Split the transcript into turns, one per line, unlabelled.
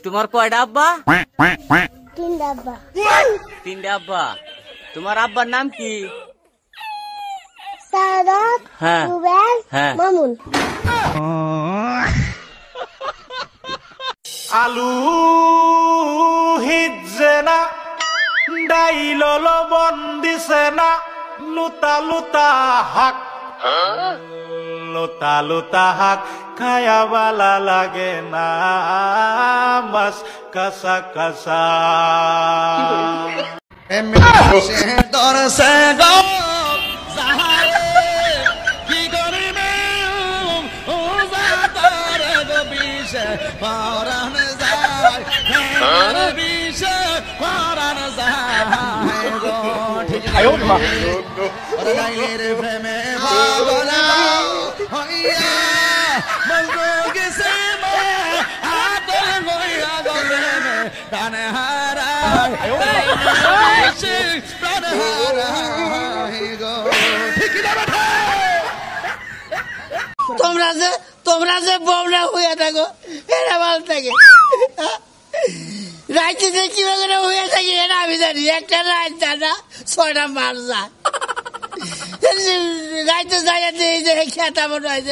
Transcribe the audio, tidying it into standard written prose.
তোমার কয়টা আব্বা?
তিনটা আব্বা।
তিনটা আব্বা। তোমার আব্বার নাম কি?
সাদাত,
হ্যাঁ
রুবেল,
হ্যাঁ
মামুন।
আলু হিজে না, ডাইল লবণ দিছে না, লুতা লুতা হাক, লুতা লুতা হাক খায়া বালা লাগে না, মাছ কাঁচা কাঁচা।
তোমরা যে বমরা হইয়া থাকো এরা ভালো থাকে, রাইতে যে কিভাবে হইয়া থাকি এটা আমি জানি। একটা রাত জানা 6টা মার যায়, রাইতে যাই খেতা মনে হয়।